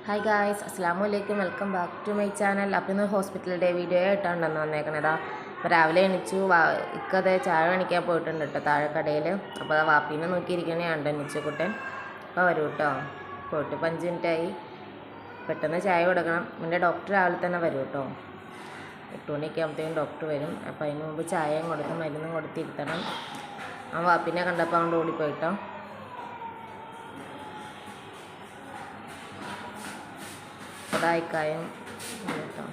Hi guys, അസ്സലാമു അലൈക്കും. Welcome back to my channel. അപ്പോൾ ഇന്ന് ഹോസ്പിറ്റൽ ഡേ വീഡിയോ ആയിട്ടാണ് വന്നേക്കണതാ. അപ്പോൾ രാവിലെ എണീച്ചു ഇക്കതെ ചായ കാണിക്കാൻ പോയിട്ടുണ്ട് കേട്ടോ താഴെ കടയിൽ. അപ്പോൾ ആ വാപ്പീനെ നോക്കിയിരിക്കണേയാണ് നിച്ചക്കുട്ടൻ. അപ്പോൾ വരൂ കേട്ടോ. പോയിട്ട് 5 മിനിറ്റായി. പെട്ടെന്ന് ചായ കൊടുക്കണം. എൻ്റെ ഡോക്ടർ രാവിലെ തന്നെ വരും കേട്ടോ. 8 മണിയൊക്കെ ആകുമ്പോഴത്തേക്കും ഡോക്ടർ വരും. അപ്പോൾ അതിന് മുമ്പ് ചായയും കൊടുത്ത് മരുന്നും കൊടുത്തിരുത്തണം. ആ വാപ്പീനെ കണ്ടപ്പോൾ അങ്ങോട്ട് ഓടിപ്പോയിട്ടോ. അതായിക്കായും കേട്ടോ.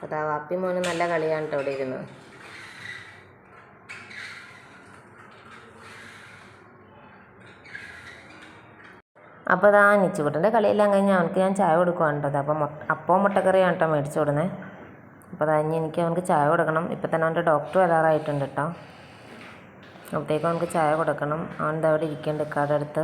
അതാ വാപ്പി മോന് നല്ല കളിയാണ് കേട്ടോ ഇവിടെ ഇരുന്ന്. അപ്പോൾ അതാ നിച്ചുകുട്ടൻ്റെ കളിയെല്ലാം കഴിഞ്ഞ് അവനക്ക് ഞാൻ ചായ കൊടുക്കുകയാണ് കേട്ടോ. അപ്പോൾ മുട്ടക്കറിയാണ് കേട്ടോ മേടിച്ചു കൊടുക്കുന്നത്. അപ്പോൾ അത് കഴിഞ്ഞ് എനിക്ക് അവനക്ക് ചായ കൊടുക്കണം. ഇപ്പം തന്നെ അവൻ്റെ ഡോക്ടർ വരാറായിട്ടുണ്ട് കേട്ടോ. അപ്പോഴത്തേക്കും അവനക്ക് ചായ കൊടുക്കണം. അവൻ അവിടെ ഇരിക്കേണ്ട ഇക്കാടെ അടുത്ത്.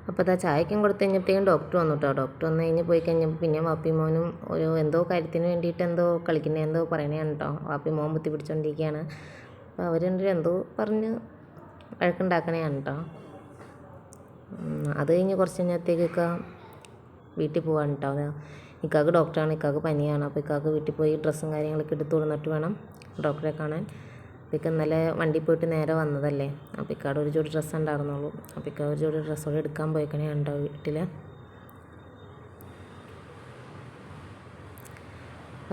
അപ്പോൾ അതാ ചായക്കും കൊടുത്തു കഴിഞ്ഞപ്പോഴത്തേക്കും ഡോക്ടർ വന്നു കേട്ടോ. ഡോക്ടർ വന്ന് കഴിഞ്ഞ് പോയി കഴിഞ്ഞപ്പോൾ പിന്നെ വാപ്പി മോനും ഒരു എന്തോ കാര്യത്തിന് വേണ്ടിയിട്ട് എന്തോ കളിക്കുന്നത് എന്തോ പറയണതാണ് കേട്ടോ. വാപ്പി മോൻ ബുദ്ധി പിടിച്ചുകൊണ്ടിരിക്കുകയാണ്. അപ്പോൾ അവർ എന്തോ പറഞ്ഞ് വഴക്കുണ്ടാക്കണതാണ് കേട്ടോ. അത് കഴിഞ്ഞ് കുറച്ച് കഴിഞ്ഞത്തേക്കൊക്കെ വീട്ടിൽ പോകാൻ കേട്ടോ. ഇക്കാക്ക് ഡോക്ടറാണ്, ഇക്കാക്ക് പനിയാണ്. അപ്പോൾ ഇക്കാക്ക് വീട്ടിൽ പോയി ഡ്രസ്സും കാര്യങ്ങളൊക്കെ എടുത്ത് കൊടുത്തിട്ട് വേണം ഡോക്ടറെ കാണാൻ. അപ്പോൾ ഇക്ക ഇന്നലെ വണ്ടി പോയിട്ട് നേരെ വന്നതല്ലേ. അപ്പോൾ ഇക്കാട് ഒരു ജോഡി ഡ്രസ്സ് ഉണ്ടായിരുന്നുള്ളൂ. അപ്പോൾ ഇക്ക ഒരു ജോഡി ഡ്രസ്സോടെ എടുക്കാൻ പോയിക്കണേ ഉണ്ടോ വീട്ടിൽ.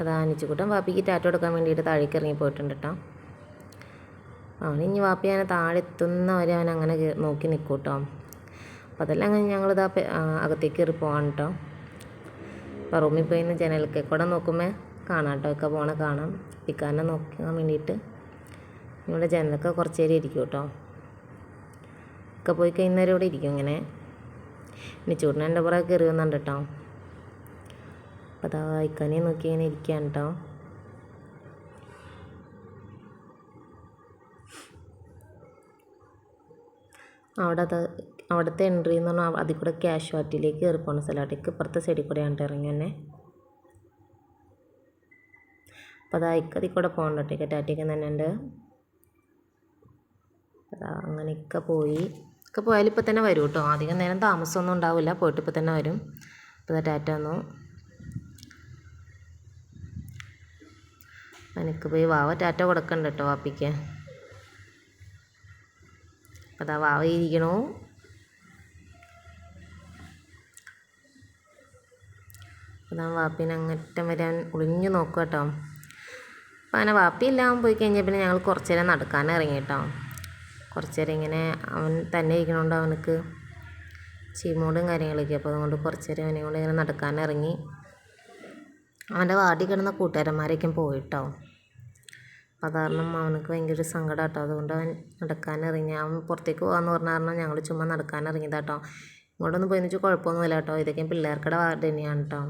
അതാ നിച്ചുകുട്ടൻ വാപ്പിക്ക് ടാറ്റ കൊടുക്കാൻ വേണ്ടിയിട്ട് താഴേക്ക് ഇറങ്ങി പോയിട്ടുണ്ട് കേട്ടോ. അവനിഞ്ഞ് വാപ്പി ഞാൻ താഴെ എത്തുന്നവരെ അവൻ അങ്ങനെ നോക്കി നിൽക്കും കേട്ടോ. അപ്പോൾ അതെല്ലാം അങ്ങനെ ഞങ്ങളിതാ അകത്തേക്ക് കയറി പോകാൻ കേട്ടോ. അപ്പോൾ റൂമിൽ പോയി ജനലൊക്കെ കൂടെ നോക്കുമ്പോൾ കാണാം കേട്ടോ. ഒക്കെ പോണ കാണാം. പിക്കാനെ നോക്കാൻ വേണ്ടിയിട്ട് ഇവിടെ ജനലൊക്കെ കുറച്ച് നേരം ഇരിക്കും കേട്ടോ. ഒക്കെ പോയി കഴിയുന്നവരെ ഇവിടെ ഇരിക്കും ഇങ്ങനെ. നിച്ചൂട്ടിനെ എൻ്റെ പുറകെ കയറി വന്നുണ്ട് കേട്ടോ. അപ്പോൾ അതാ ഇക്കാനെ നോക്കി ഇങ്ങനെ ഇരിക്കുകയാണ് കേട്ടോ. അവിടുത്തെ എൻട്രി എന്ന് പറഞ്ഞാൽ അതിൽ കൂടെ കാഷ്വാലിറ്റിയിലേക്ക് കയറി പോകുന്ന സ്ഥലമായിട്ട് ഇപ്പുറത്തെ സൈഡിൽ കൂടെയാണ് ഇറങ്ങി തന്നെ. അപ്പോൾ അതാ അതിൽ കൂടെ പോകണ്ട കേട്ടോ. ടാറ്റയ്ക്ക് തന്നെ ഉണ്ട്. അതാ അങ്ങനെയൊക്കെ പോയാലും ഇപ്പോൾ തന്നെ വരും കേട്ടോ. അധികം നേരം താമസമൊന്നും ഉണ്ടാവില്ല. പോയിട്ട് ഇപ്പോൾ തന്നെ വരും. അപ്പോൾ ടാറ്റ വന്നു. എനിക്ക് പോയി വാവ ടാറ്റ കൊടുക്കണ്ട കേട്ടോ വാപ്പിക്ക്. അതാ വാവ ഇരിക്കണു. അതാ വാപ്പീനെ അങ്ങറ്റം വരാൻ ഒളിഞ്ഞു നോക്കുക കേട്ടോ. അപ്പോൾ അങ്ങനെ വാപ്പിയെല്ലാം പോയി കഴിഞ്ഞാൽ പിന്നെ ഞങ്ങൾ കുറച്ച് നേരം നടക്കാൻ ഇറങ്ങി കേട്ടോ. കുറച്ച് നേരം ഇങ്ങനെ അവൻ തന്നെ ഇരിക്കണോണ്ട് അവനക്ക് ചീമോടും കാര്യങ്ങളൊക്കെ. അപ്പോൾ അതുകൊണ്ട് കുറച്ച് നേരം അവനെ കൊണ്ട് ഇങ്ങനെ നടക്കാൻ ഇറങ്ങി. അവൻ്റെ വാടി കിടന്ന കൂട്ടുകാരന്മാരൊക്കെ പോയിട്ടോ. അപ്പോൾ അത് കാരണം അവനക്ക് ഭയങ്കര സങ്കടം കേട്ടോ. അതുകൊണ്ട് അവൻ നടക്കാൻ ഇറങ്ങി. അവൻ പുറത്തേക്ക് പോകാമെന്ന് പറഞ്ഞ കാരണം ഞങ്ങൾ ചുമ്മാ നടക്കാൻ ഇറങ്ങിയതാട്ടോ. ഇങ്ങോട്ടൊന്നും പോയെന്ന് വെച്ചാൽ കുഴപ്പമൊന്നുമില്ല കേട്ടോ. ഇതൊക്കെ പിള്ളേർക്കുടെ വാർഡ് തന്നെയാണ് കേട്ടോ.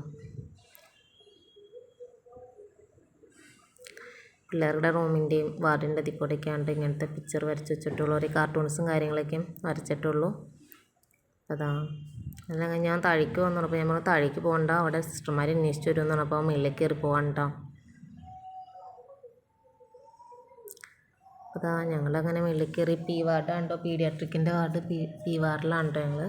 പിള്ളേരുടെ റൂമിൻ്റെയും വാർഡിൻ്റെ അതിൽ കൂടെയൊക്കെയാണ് ഇങ്ങനത്തെ പിക്ചർ വരച്ച് വെച്ചിട്ടുള്ളൂ. ഒരു കാർട്ടൂൺസും കാര്യങ്ങളൊക്കെയും വരച്ചിട്ടുള്ളൂ. അതാ അല്ലെങ്കിൽ ഞാൻ താഴേക്ക് വന്നു പറഞ്ഞപ്പോൾ നമ്മൾ താഴേക്ക് പോകണ്ട, അവിടെ സിസ്റ്റർമാർ അന്വേഷിച്ച് വരുമെന്ന് പറഞ്ഞപ്പോൾ മുകളിലേക്ക് കയറി പോകാൻ കേട്ടോ. അതാ ഞങ്ങളങ്ങനെ മുകളിലേക്ക് കയറി. പി വാർഡാണ് കേട്ടോ. പീഡിയാട്രിക്കിൻ്റെ വാർഡ് പി വാർഡിലാണ് കേട്ടോ ഞങ്ങൾ.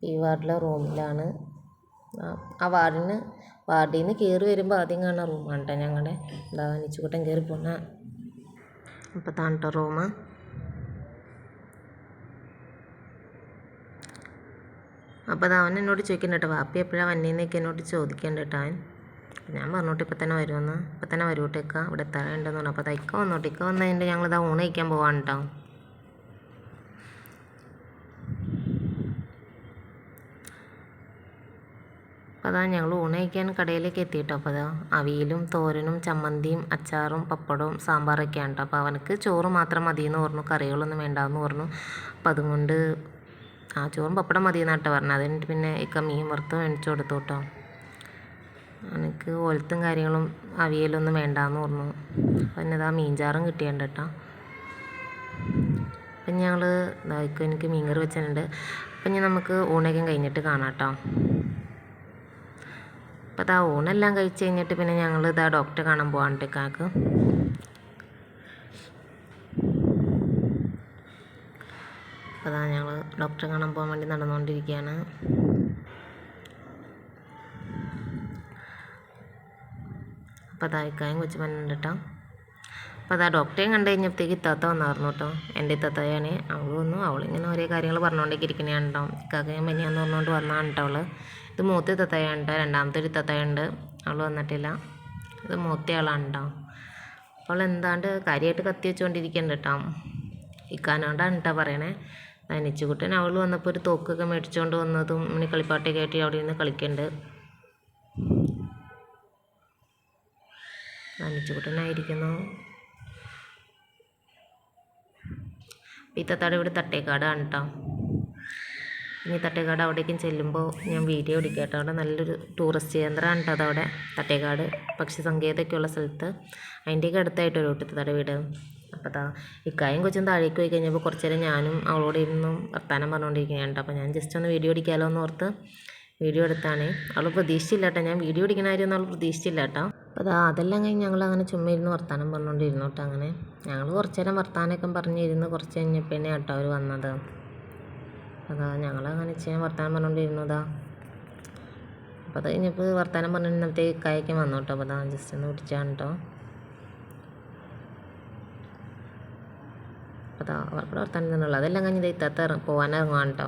പി വാർഡിലെ റൂമിലാണ്. ആ വാർഡിൽ നിന്ന് കയറി വരുമ്പോൾ ആദ്യം കാണുന്ന റൂമാണ് കേട്ടോ ഞങ്ങളുടെ. എന്താ നിച്ചുകുട്ടൻ കയറി പോകുന്ന. അപ്പോൾ താണ് കേട്ടോ റൂം. അപ്പോൾ അത് അവൻ എന്നോട് ചോദിക്കുന്നുണ്ട് കേട്ടോ. വാപ്പി എപ്പോഴാണ് വന്നേന്നൊക്കെ എന്നോട് ചോദിക്കേണ്ട കേട്ടോ അവൻ. ഞാൻ പറഞ്ഞോട്ട് ഇപ്പം തന്നെ വരുമെന്ന്. ഇപ്പം തന്നെ വരൂട്ടേക്ക ഇവിടെ എത്താറുണ്ടെന്ന് പറഞ്ഞു. അപ്പോൾ അത് ഇക്ക വന്നോട്ട്. ഇക്ക വന്നു കഴിഞ്ഞിട്ട് ഞങ്ങളിതാ ഊണ് കഴിക്കാൻ പോവാണ് കേട്ടോ. അപ്പോൾ അതാ ഞങ്ങൾ ഊണ് കഴിക്കാൻ കടയിലേക്ക് എത്തിയിട്ടോ. അപ്പോൾ അതാ അവിയലും തോരനും ചമ്മന്തിയും അച്ചാറും പപ്പടവും സാമ്പാറൊക്കെയാണ് കേട്ടോ. അപ്പോൾ അവനക്ക് ചോറ് മാത്രം മതിയെന്ന് പറഞ്ഞു, കറികളൊന്നും വേണ്ടാന്ന് പറഞ്ഞു. അപ്പോൾ അതുകൊണ്ട് ചോറും പപ്പടം മതിയെന്നാണ് കേട്ടോ പറഞ്ഞത്. അതിന് പിന്നെ ഇക്ക മീൻ വറുത്ത് മേടിച്ചു കൊടുത്തു കേട്ടോ. എനിക്ക് ഒലത്തും കാര്യങ്ങളും അവിയലൊന്നും വേണ്ടാന്ന് പറഞ്ഞു. പിന്നെ ഇതാ മീൻചാറും കിട്ടിയുണ്ട് കേട്ടോ. അപ്പം ഞങ്ങൾ ഇതായിക്കും എനിക്ക് മീൻകറി വെച്ചിട്ടുണ്ട്. അപ്പം ഇനി നമുക്ക് ഊണൊക്കെ കഴിഞ്ഞിട്ട് കാണാം കേട്ടോ. അപ്പോൾ അതാ ഊണെല്ലാം കഴിച്ച് കഴിഞ്ഞിട്ട് പിന്നെ ഞങ്ങൾ ഇതാ ഡോക്ടറെ കാണാൻ പോകാണ്ട് ഇക്കാക്ക്. അപ്പോൾ അതാ ഞങ്ങൾ ഡോക്ടറെ കാണാൻ പോകാൻ വേണ്ടി നടന്നുകൊണ്ടിരിക്കുകയാണ്. അപ്പോൾ അതാ ഇക്കായും കൊച്ചു മനുണ്ട് കേട്ടോ. അപ്പോൾ അതാ ഡോക്ടറെയും കണ്ടു കഴിഞ്ഞപ്പോഴത്തേക്ക് ഇത്താത്ത വന്നായിരുന്നു കേട്ടോ. എൻ്റെ ഇത്താത്തയാണ്. അവൾ വന്നു. അവളിങ്ങനെ ഓരോ കാര്യങ്ങൾ പറഞ്ഞുകൊണ്ടേക്ക് ഇരിക്കണതാണ് കേട്ടോ. ഇക്കാക്കയും പനിയാന്ന് പറഞ്ഞുകൊണ്ട് വന്നതാണ് കേട്ടോ അവൾ. ഇത് മൂത്ത ഇത്താത്തയാണ് കേട്ടോ. രണ്ടാമത്തെ ഒരു ഇത്താത്തയുണ്ട്. അവൾ വന്നിട്ടില്ല. ഇത് മൂത്ത ആളാണ് കേട്ടോ. അവൾ എന്താണ്ട് കാര്യമായിട്ട് കത്തി വെച്ചുകൊണ്ടിരിക്കുന്നുണ്ട് കേട്ടോ. ഇക്കാനോണ്ടാണ് കേട്ടോ പറയണേ. നിച്ചുകുട്ടൻ അവൾ വന്നപ്പോൾ ഒരു തോക്കൊക്കെ മേടിച്ചുകൊണ്ട് വന്നതും ഇങ്ങനെ കളിപ്പാട്ടൊക്കെ ആയിട്ട് അവിടെ നിന്ന് കളിക്കുന്നുണ്ട്. നിച്ചുകുട്ടനായിരിക്കുന്നു. ഈ തത്താടെ ഇവിടെ തട്ടേക്കാടാണ് കേട്ടോ. ഇനി തട്ടേക്കാട് അവിടേക്കും ചെല്ലുമ്പോൾ ഞാൻ വീഡിയോ എടുക്കാം കേട്ടോ. അവിടെ നല്ലൊരു ടൂറിസ്റ്റ് കേന്ദ്രമാണ് കേട്ടോ അതവിടെ. തട്ടേക്കാട് പക്ഷി സങ്കേതമൊക്കെയുള്ള സ്ഥലത്ത് അതിൻ്റെയൊക്കെ അടുത്തായിട്ട് ഒരു തത്താടെ വീട്. അപ്പോൾ അതാ ഇക്കായും കൊച്ചും താഴേക്ക് പോയി കഴിഞ്ഞപ്പോൾ കുറച്ച് നേരം ഞാനും അവളോട് ഇരുന്നും വർത്താനം പറഞ്ഞുകൊണ്ടിരിക്കുകയാണ് കേട്ടോ. അപ്പോൾ ഞാൻ ജസ്റ്റ് ഒന്ന് വീഡിയോ എടുക്കാമല്ലോ എന്ന് ഓർത്ത് വീഡിയോ എടുത്താണ്. അവൾ പ്രതീക്ഷിച്ചില്ല കേട്ടോ. ഞാൻ വീഡിയോ എടുക്കുന്ന കാര്യമൊന്നും അവൾ പ്രതീക്ഷിച്ചില്ല കേട്ടോ. അപ്പോൾ അതെല്ലാം കഴിഞ്ഞ് ഞങ്ങൾ അങ്ങനെ ചുമ്മാ ഇരുന്ന് വർത്താനം പറഞ്ഞുകൊണ്ടിരുന്നു കേട്ടോ. അങ്ങനെ ഞങ്ങൾ കുറച്ച് നേരം വർത്താനമൊക്കെ പറഞ്ഞിരുന്ന് കുറച്ച് കഴിഞ്ഞപ്പോഴേ കേട്ടോ അവർ വന്നത്. അതാ ഞങ്ങളങ്ങനെ ചെയ്യാൻ വർത്താനം പറഞ്ഞുകൊണ്ടിരുന്നതാ. അപ്പോൾ അത് കഴിഞ്ഞപ്പോൾ വർത്താനം പറഞ്ഞിരുന്നപ്പോഴത്തേക്ക് ഇക്കായൊക്കെ വന്നു കേട്ടോ. അപ്പോൾ അതാ ജസ്റ്റ് ഒന്ന് പിടിച്ചാണ് കേട്ടോ. അപ്പോൾ അതാ അവർക്കൂടെ വർത്താനം തന്നെയുള്ളൂ. അതെല്ലാം കഴിഞ്ഞ് ഇത്താത്ത പോകാനിറങ്ങുവാണ് കേട്ടോ.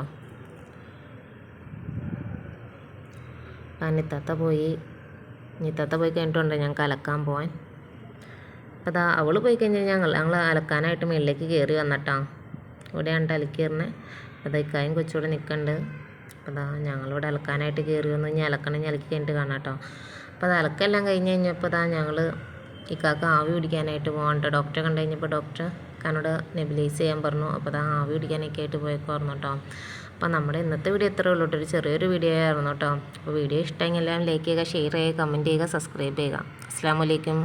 ഇത്താത്ത പോയി. ഇത്താത്ത പോയി കഴിഞ്ഞിട്ടുണ്ട് ഞങ്ങൾക്ക് അലക്കാൻ പോകാൻ. അപ്പോൾ അതാ അവൾ പോയി കഴിഞ്ഞാൽ ഞങ്ങൾ അലക്കാനായിട്ട് മുകളിലേക്ക് കയറി വന്നിട്ടോ. ഇവിടെയാണ് അലക്കിയിരുന്നത്. അപ്പോൾ അതാ ഇക്കായും കൊച്ചുകൂടെ നിൽക്കുന്നുണ്ട്. അപ്പോൾ അതാ ഞങ്ങളിവിടെ അലക്കാനായിട്ട് കയറി വന്നു. ഇനി അലക്കി കഴിഞ്ഞിട്ട് കാണാം കേട്ടോ. അപ്പോൾ അത് അലക്കെല്ലാം കഴിഞ്ഞ് കഴിഞ്ഞപ്പോൾ അതാ ഞങ്ങൾ ഇക്കാക്ക് ആവി പിടിക്കാനായിട്ട് പോകാൻ കേട്ടോ. ഡോക്ടറെ കണ്ടു കഴിഞ്ഞപ്പോൾ ഡോക്ടർ ഇക്കാനോട് നെബിലൈസ് ചെയ്യാൻ പറഞ്ഞു. അപ്പോൾ അതാ ആവി പിടിക്കാനൊക്കെ ആയിട്ട് പോയേക്കുമായിരുന്നു കേട്ടോ. അപ്പോൾ നമ്മുടെ ഇന്നത്തെ വീഡിയോ ഇത്രയേ ഉള്ളൂ കേട്ടോ. ഒരു ചെറിയൊരു വീഡിയോ ആയിരുന്നു കേട്ടോ. അപ്പോൾ വീഡിയോ ഇഷ്ടമെങ്കിൽ എല്ലാം ലൈക്ക് ചെയ്യുക, ഷെയർ ചെയ്യുക, കമൻറ്റ് ചെയ്യുക, സബ്സ്ക്രൈബ് ചെയ്യുക. അസ്സലാമു അലൈക്കും.